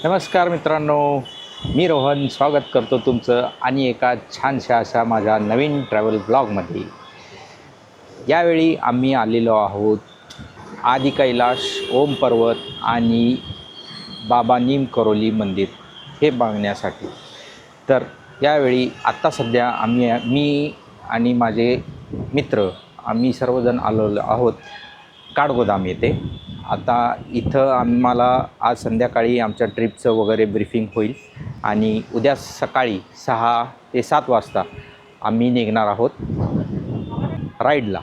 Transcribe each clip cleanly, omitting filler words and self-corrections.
नमस्कार मित्रांनो, मी रोहन स्वागत करतो तुमचं आणि एका छानशा अशा माझ्या नवीन ट्रॅव्हल ब्लॉगमध्ये. यावेळी आम्ही आलेलो आहोत आदि कैलाश, ओम पर्वत आणि बाबा नीम करोली मंदिर हे बघण्यासाठी. तर यावेळी आत्ता सध्या मी आणि माझे मित्र आम्ही सर्वजण आलो आहोत काठगोदाम येथे. आता इथं आम्हाला आज संध्याकाळी आमच्या ट्रिपचं वगैरे ब्रीफिंग होईल आणि उद्या सकाळी 6 ते 7 वाजता आम्ही निघणार आहोत राईडला.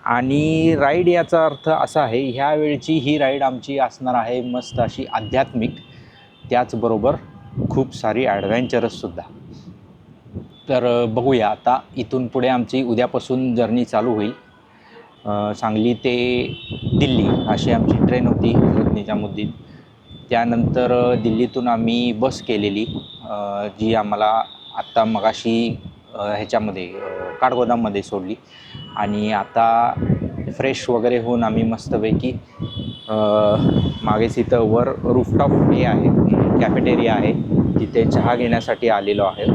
आणि राईड याचा अर्थ असा आहे, ह्यावेळची ही राईड आमची असणार आहे मस्त अशी आध्यात्मिक, त्याचबरोबर खूप सारी ॲडव्हेंचरससुद्धा. तर बघूया आता इथून पुढे आमची उद्यापासून जर्नी चालू होईल. सांगली ते दिल्ली अशी आमची ट्रेन होती हजरत निजामुद्दीन. त्यानंतर दिल्लीतून आम्ही बस केलेली जी आम्हाला आत्ता मगाशी ह्याच्यामध्ये काठगोदाममध्ये सोडली. आणि आता फ्रेश वगैरे होऊन आम्ही मस्तपैकी मागेच इथं वर रूफटॉप हे आहे, कॅफेटेरिया आहे, तिथे चहा घेण्यासाठी आलेलो आहे.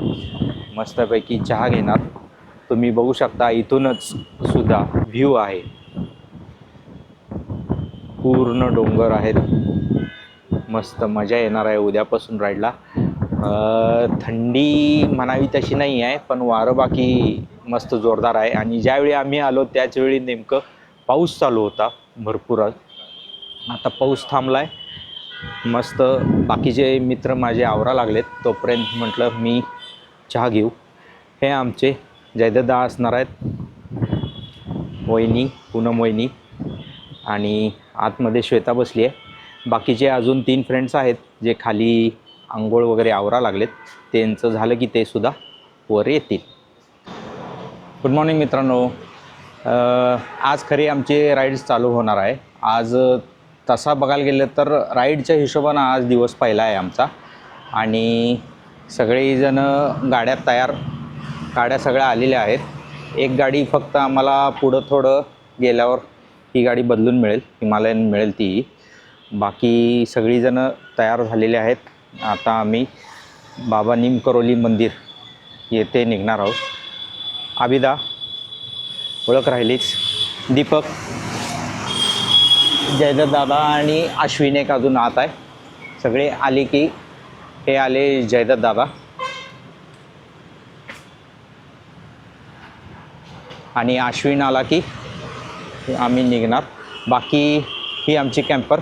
मस्तपैकी चहा घेणार. तुम्ही बघू शकता इथूनच सुद्धा व्ह्यू आहे, पूर्ण डोंगर आहेत. मस्त मजा येणार आहे उद्यापासून राईडला. थंडी म्हणावी तशी नाही आहे, पण वारं बाकी मस्त जोरदार आहे. आणि ज्यावेळी आम्ही आलो त्याचवेळी नेमकं पाऊस चालू होता भरपूर. आता पाऊस थांबला आहे. मस्त बाकीचे मित्र माझे आवरा लागलेत, तोपर्यंत म्हटलं मी चहा घेऊ. हे आमचे जयदत्ता असणार आहेत, वहिनी पूनम वहिनी, आणि आतमध्ये श्वेता बसली आहे. बाकीचे अजून 3 फ्रेंड्स आहेत जे खाली आंघोळ वगैरे आवरा लागलेत. त्यांचं झालं की ते सुद्धा वर येतील. गुड मॉर्निंग मित्रांनो. आज खरी आमची राईड्स चालू होणार आहे. आज तसा बघायला गेलं तर राईडच्या हिशोबानं आज दिवस पहिला आहे आमचा. आणि सगळेजणं गाड्या सगळ्या आलेल्या आहेत. एक गाडी फक्त आम्हाला पुढं थोडं गेल्यावर ही गाडी बदलून मिळेल, हिमालयन मिळेल ती. बाकी सगळीजणं तयार झालेले आहेत. आता आम्ही बाबा नीम करोली मंदिर येथे निघणार आहोत. आबिदा, ओळख राहिलीच, दीपक, जयदत्त दादा आणि अश्विन एक अजून आत आहे. सगळे आले की हे आले जयदत्त दादा आणि अश्विन आला की आम्ही निघणार. बाकी ही आमची कॅम्पर,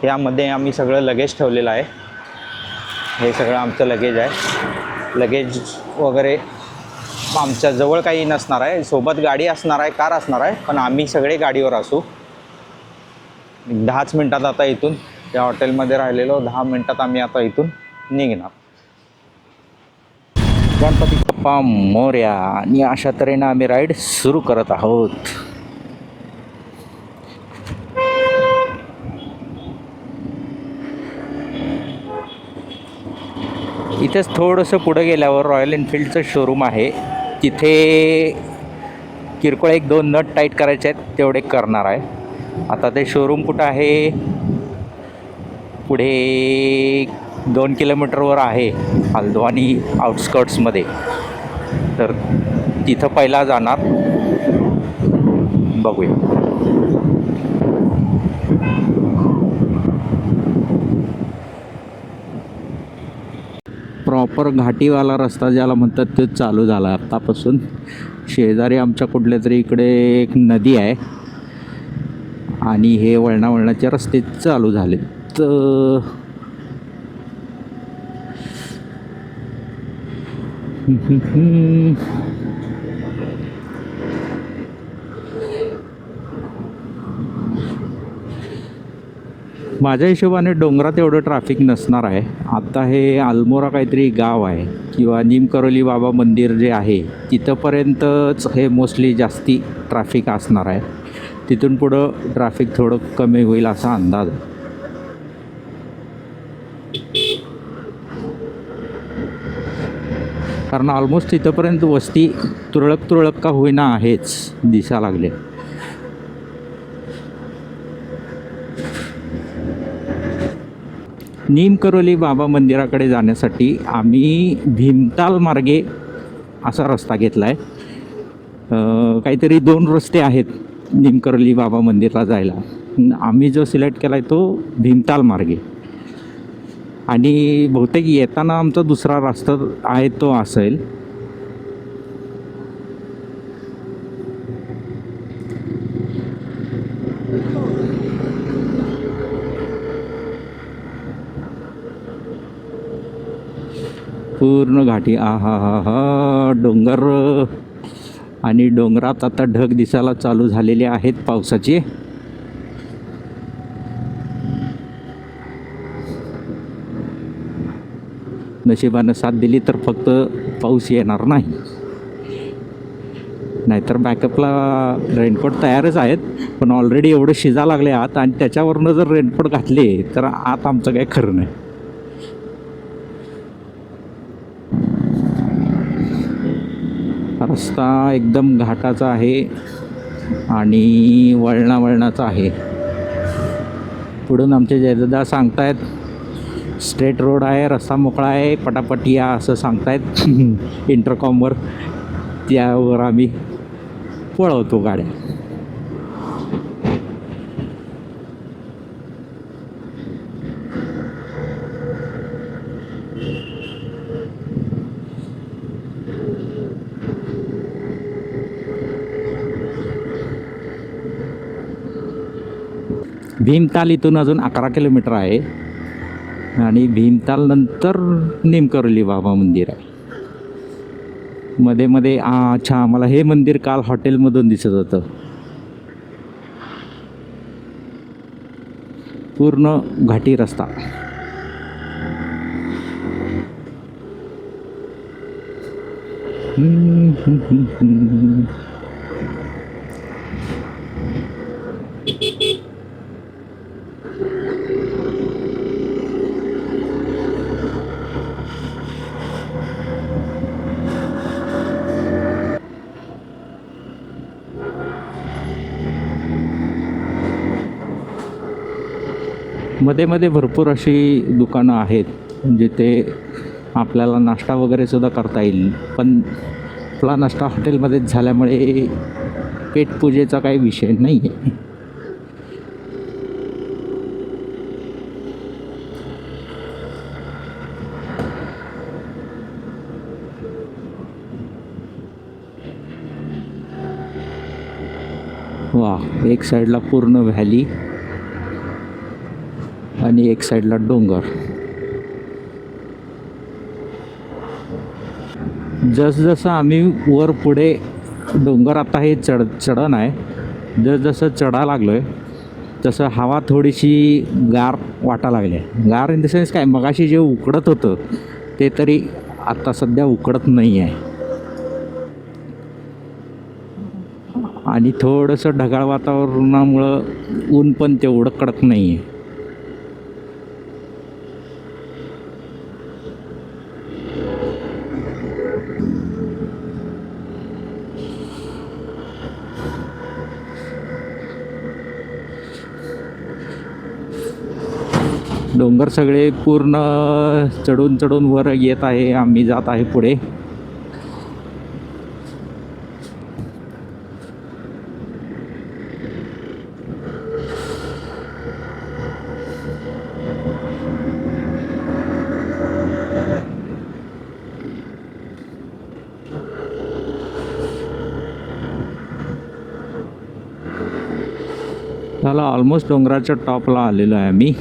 यामध्ये आम्ही सगळं लगेज ठेवलेलं आहे. हे सगळं आमचं लगेज आहे. लगेज वगैरे आमच्या जवळ काही नसणार आहे, सोबत गाडी असणार आहे, कार असणार आहे, पण आम्ही सगळे गाडीवर असू. 10च मिनटात आता इथून त्या हॉटेलमध्ये राहिलेलो 10 मिनटात आम्ही आता इथून निघणार. गणपती बाप्पा मोरया. आणि अशा तऱ्हेनं आम्ही राईड सुरू करत आहोत. इथेच थोडंसं पुढं गेल्यावर रॉयल एनफिल्डचं शोरूम आहे. तिथे किरकोळ 1-2 नट टाईट करायचे आहेत, तेवढे करणार आहे. आता ते शोरूम कुठं आहे, पुढे 2 किलोमीटरवर आहे, हल्द्वानी आउटस्कर्ट्समध्ये. तर तिथं पहिला जाणार, बघूया. प्रॉपर घाटीवाला रस्ता ज्याला म्हणतात ते चालू झाला आत्तापासून. शेजारी आमच्या कुठल्या तरी इकडे एक नदी आहे आणि हे वळणावळणाचे रस्ते चालू झाले. तर माझ्या हिशोबाने डोंगरात एवढं ट्रॅफिक नसणार आहे. आता हे अल्मोरा काहीतरी गाव आहे किंवा नीम करोली बाबा मंदिर जे आहे तिथंपर्यंतच हे मोस्टली जास्ती ट्रॅफिक असणार आहे. तिथून पुढं ट्रॅफिक थोडं कमी होईल असा अंदाज आहे. कारण ऑलमोस्ट तिथंपर्यंत वस्ती तुरळक का होईना आहेच दिसा लागले. नीमकरोली बाबा मंदिराकडे जाण्यासाठी आम्ही भीमताल मार्गे असा रस्ता घेतला आहे. काहीतरी 2 रस्ते आहेत नीमकरोली बाबा मंदिरला जायला. आम्ही जो सिलेक्ट केला आहे तो भीमताल मार्गे, आणि बहुतेक येताना आमचा दुसरा रस्ता आहे तो असेल. पूर्ण घाटी, हा हा हा डोंगर, आणि डोंगरात आता ढग दिसायला चालू झालेले आहेत पावसाचे. नशिबानं साथ दिली तर फक्त पाऊस येणार नाही, नाहीतर बॅकअपला रेनकोट तयारच आहेत. पण ऑलरेडी एवढं शिजा लागले आत, आणि त्याच्यावरनं जर रेनकोट घातले तर आत आमचं काही खरं नाही. रस्ता एकदम घाटाचा आहे आणि वळणाचा आहे. पुढून आमचे जयदादा सांगतायत स्ट्रेट रोड आहे, रस्ता मोकळा आहे, पटापट या असं सांगतायत इंटरकॉमवर. त्यावर आम्ही पळवतो गाड्या. भीमताल इथून अजून 11 किलोमीटर आहे, आणि भीमताल नंतर नीमकरोली बाबा मंदिर आहे. मध्ये मध्ये अच्छा, आम्हाला हे मंदिर काल हॉटेलमधून दिसत होतं. पूर्ण घाटी रस्ता. मध्ये मध्ये भरपूर अशी दुकानं आहेत जिथे आपल्याला नाश्ता वगैरे सुद्धा करता येईल. पण आपला नाश्ता हॉटेलमध्येच झाल्यामुळे पेटपूजेचा काही विषय नाही आहे. वा, एक साईडला पूर्ण व्हॅली आणि एक साईडला डोंगर. जसजसं आम्ही वर पुढे डोंगर, आता हे चढण आहे, जसं चढा लागलो आहे तसं हवा थोडीशी गार वाटा लागली आहे. गार इन द सेन्स काय, मगाशी जे उकडत होतं ते तरी आता सध्या उकडत नाही आहे. आणि थोडंसं ढगाळ वातावरणामुळं ऊन पण तेवढं कडक नाही आहे. डोंगर सगळे पूर्ण चढून चढून वर येत आहे. आम्ही जात आहे पुढे. त्याला ऑलमोस्ट डोंगराच्या टॉपला आलेलो आहे आम्ही.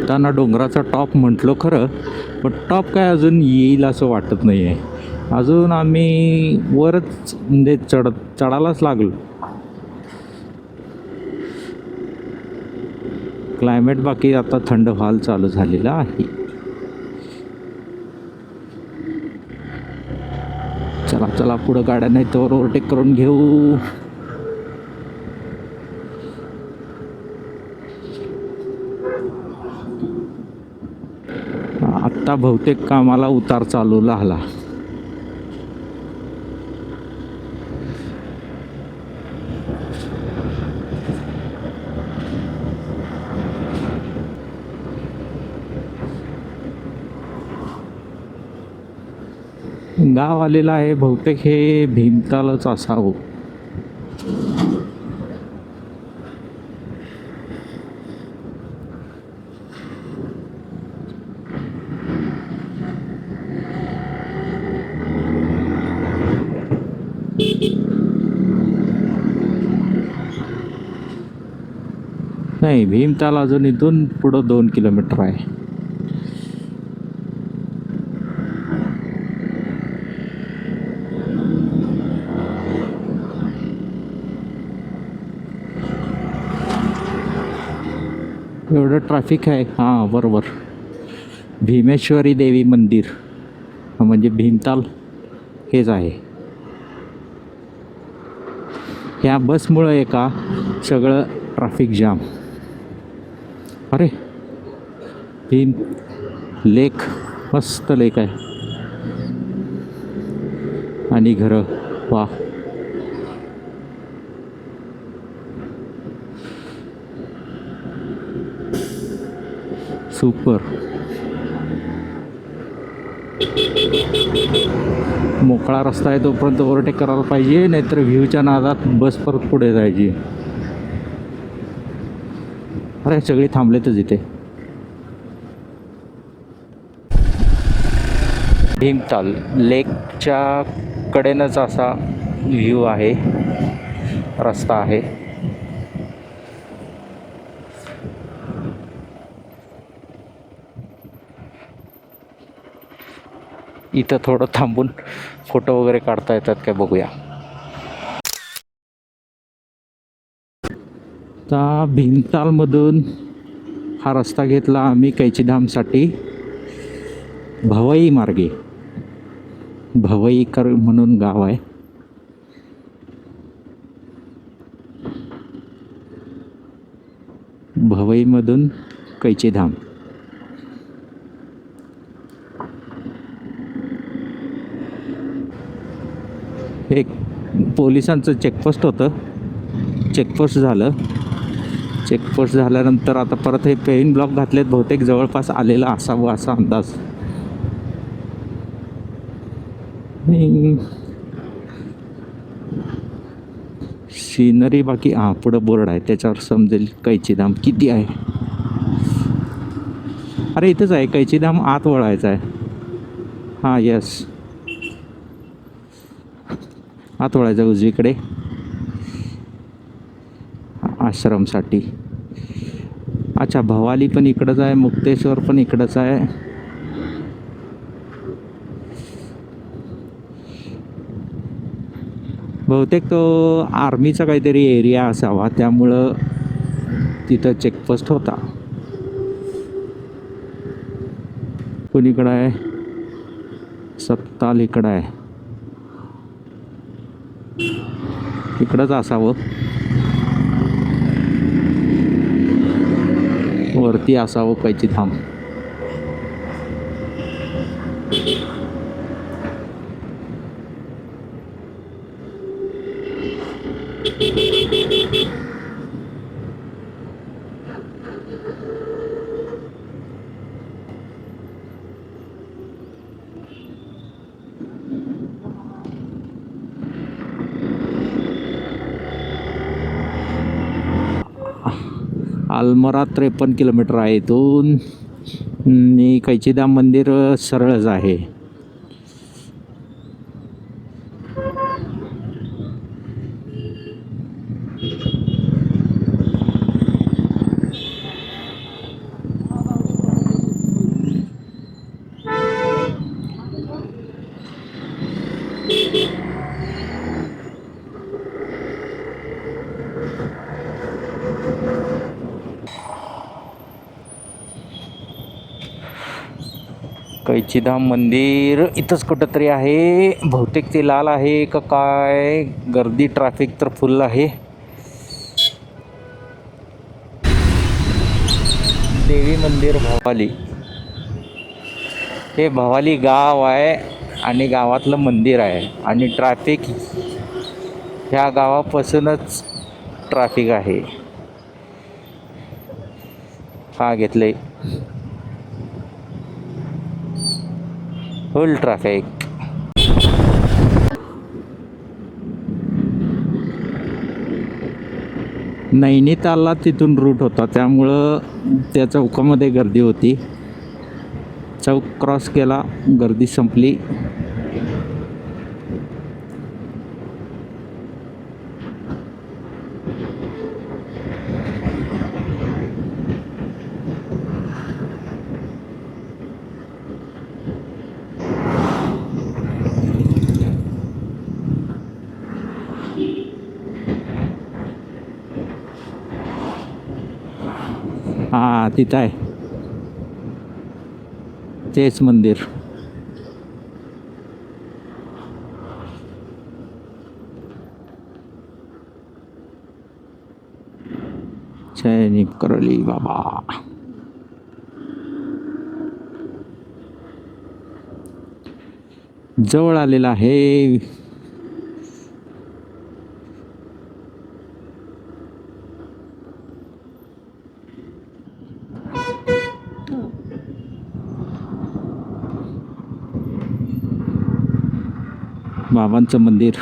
त्यांना डोंगराचा टॉप म्हटलो खरं, पण टॉप काय अजून येईल असं वाटत नाही आहे. अजून आम्ही वरच म्हणजे चढायलाच लागलो. क्लायमेट बाकी आता थंड व्हायला चालू झालेलं आहे. चला चला पुढं गाड्या नाही तर ओव्हरटेक करून घेऊ. आत्ता बहुतेक कामाला उतार चालू झाला. गाव आलेलं आहे, बहुतेक हे भीमतालच असावं. नाही, भीमताल अजून इथून पुढं 2 किलोमीटर आहे. एवढं ट्रॅफिक आहे. हां बरोबर, भीमेश्वरी देवी मंदिर म्हणजे भीमताल हेच आहे. ह्या बसमुळं आहे का सगळं ट्रॅफिक जाम. अरे भीम लेक, मस्त लेक आहे आणि घरं. वा, सुपर. मोकळा रस्ता आहे तोपर्यंत ओव्हरटेक करायला पाहिजे, नाहीतर व्ह्यूच्या नादात बस परत पुढे जायची. अरे सगळे थांबलेतच इथे. भीमताल लेकच्या कडेनंच असा व्ह्यू आहे, रस्ता आहे. इथं थोडं थांबून फोटो वगैरे काढता येतात काय बघूया. आता भीमतालमधून हा रस्ता घेतला आम्ही कैचीधामसाठी भवई मार्गे. भवईकर म्हणून गाव आहे. भवईमधून कैचीधाम. एक पोलिसांचं चेकपोस्ट होतं, चेकपोस्ट झालं. चेकपोस्ट झाल्यानंतर आता परत हे पेविंग ब्लॉक घातलेत, बहुतेक जवळपास आलेला असावं असा अंदाज. सिनरी बाकी हां पुढं बोर्ड आहे त्याच्यावर समजेल कैचीधाम किती आहे. अरे इथंच आहे कैचीधाम, आत वळायचं आहे. हां यस, आत वळायचं उजवीकडे आश्रमसाठी. अच्छा, भवाली पण इकडंच आहे, मुक्तेश्वर पण इकडंच आहे. बहुतेक तो आर्मीचा काहीतरी एरिया असावा, त्यामुळं तिथं चेकपोस्ट होता. कोणीकडं आहे? सत्ताल इकडं आहे, इकडंच असावं, वरती असावं कैचीधाम. आलमोरा 53 किलोमीटर आहे इथून. आणि कैचीधाम मंदिर सरळच आहे. कैचीधाम मंदिर इथंच कुठंतरी आहे, बहुतेक ते लाल आहे का काय. गर्दी ट्रॅफिक तर फुल आहे. देवी मंदिर भवाली, हे भवाली गाव आहे आणि गावातलं मंदिर आहे आणि ट्रॅफिक ह्या गावापासूनच ट्रॅफिक आहे. हा घेतलंय फुल ट्रॅफिक. नैनितालला तिथून रूट होता, त्यामुळं त्या चौकामध्ये गर्दी होती. चौक क्रॉस केला, गर्दी संपली. हा तिथं आहे तेच मंदिर. जय करली बाबा. जवळ आलेला आहे. बाबांचं मंदिर.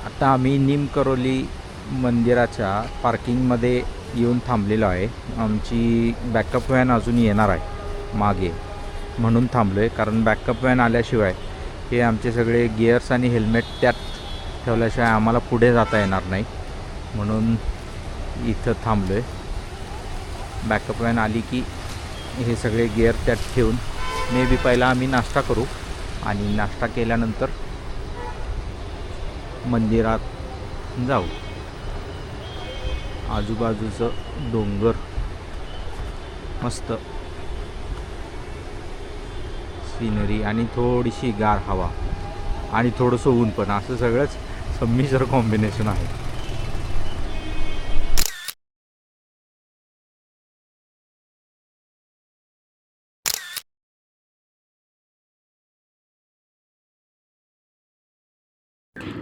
आता आम्ही निमकरोली मंदिराच्या पार्किंगमध्ये येऊन थांबलेलो आहे. आमची बॅकअप व्हॅन अजून येणार आहे मागे, म्हणून थांबलो आहे. कारण बॅकअप व्हॅन आल्याशिवाय हे आमचे सगळे गिअर्स आणि हेल्मेट त्यात ठेवल्याशिवाय आम्हाला पुढे जाता येणार नाही, म्हणून इथं थांबलो आहे. बॅकअप व्हॅन आली की हे सगळे गिअर त्यात ठेवून मे बी पहिला आम्ही नाश्ता करू आणि नाश्ता केल्यानंतर मंदिरात जाऊ. आजूबाजूचं डोंगर मस्त सिनरी आणि थोडीशी गार हवा आणि थोडंसं ऊन पण, असं सगळंच संमिश्र कॉम्बिनेशन आहे.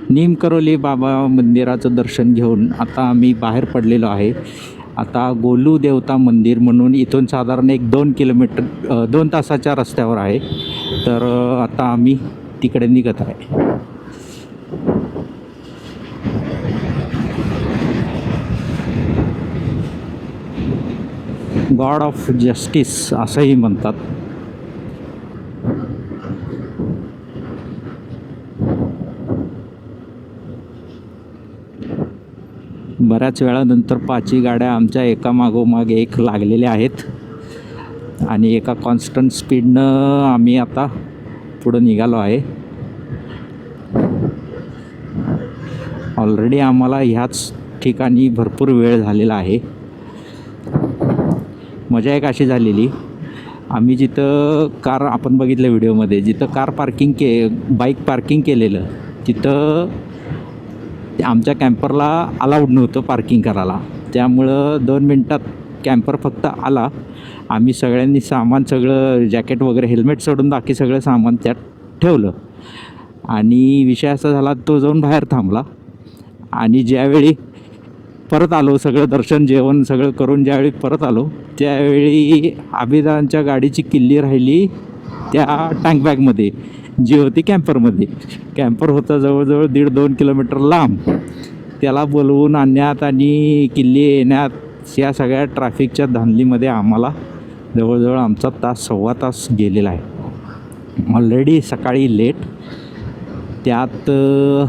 निमकरोली बाबा मंदिराचं दर्शन घेऊन आता आम्ही बाहेर पडलेलो आहे. आता गोलू देवता मंदिर म्हणून इथून साधारण एक 2 किलोमीटर 2 तासाच्या रस्त्यावर आहे. तर आता आम्ही तिकडे निघत आहे. गॉड ऑफ जस्टिस असंही म्हणतात. बऱ्याच वेळानंतर 5 गाड्या आमच्या एका मागोमाग एक लागलेल्या आहेत आणि एका कॉन्स्टंट स्पीडनं आम्ही आता पुढं निघालो आहे. ऑलरेडी आम्हाला ह्याच ठिकाणी भरपूर वेळ झालेला आहे. मजा एक अशी झालेली, आम्ही जिथं कार आपण बघितलं व्हिडिओमध्ये, जिथं कार पार्किंग बाईक पार्किंग केलेलं तिथं आमच्या कॅम्परला अलाउड नव्हतं पार्किंग करायला. त्यामुळं 2 मिनटात कॅम्पर फक्त आला. आम्ही सगळ्यांनी सामान सगळं जॅकेट वगैरे हेल्मेट सोडून बाकी सगळं सामान त्यात ठेवलं आणि विषय असा झाला, तो जाऊन बाहेर थांबला. आणि ज्यावेळी परत आलो, सगळं दर्शन जेवण सगळं करून ज्यावेळी परत आलो, त्यावेळी आबिदांच्या गाडीची किल्ली राहिली त्या टँक बॅगमध्ये, जी होती कॅम्परमध्ये. कॅम्पर होता जवळजवळ 1.5-2 किलोमीटर लांब. त्याला बोलवून आणण्यात आणि किल्ली येण्यात या सगळ्या ट्रॅफिकच्या धांदलीमध्ये आम्हाला जवळजवळ आमचा सव्वा तास गेलेला आहे. ऑलरेडी सकाळी लेट, त्यात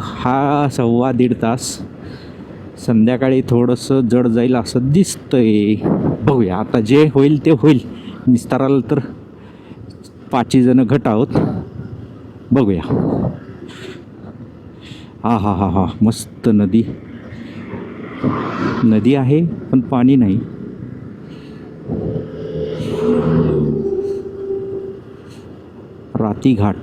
हा 1.25 तास. संध्याकाळी थोडंसं जड जाईल असं दिसतंय. बघूया आता, जे होईल ते होईल. निस्ताराला तर 5 जण घट आहोत. बघूया. हा मस्त नदी आहे पण पाणी नाही. राती घाट.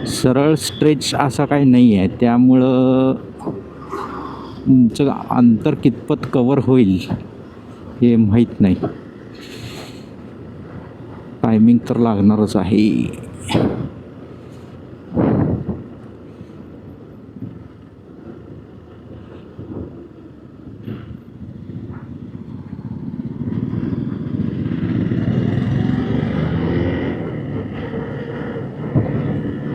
सरळ स्ट्रेच असा काही नाही आहे, त्यामुळं तुमचं अंतर कितपत कवर होईल हे माहीत नाही. टायमिंग तर लागणारच आहे.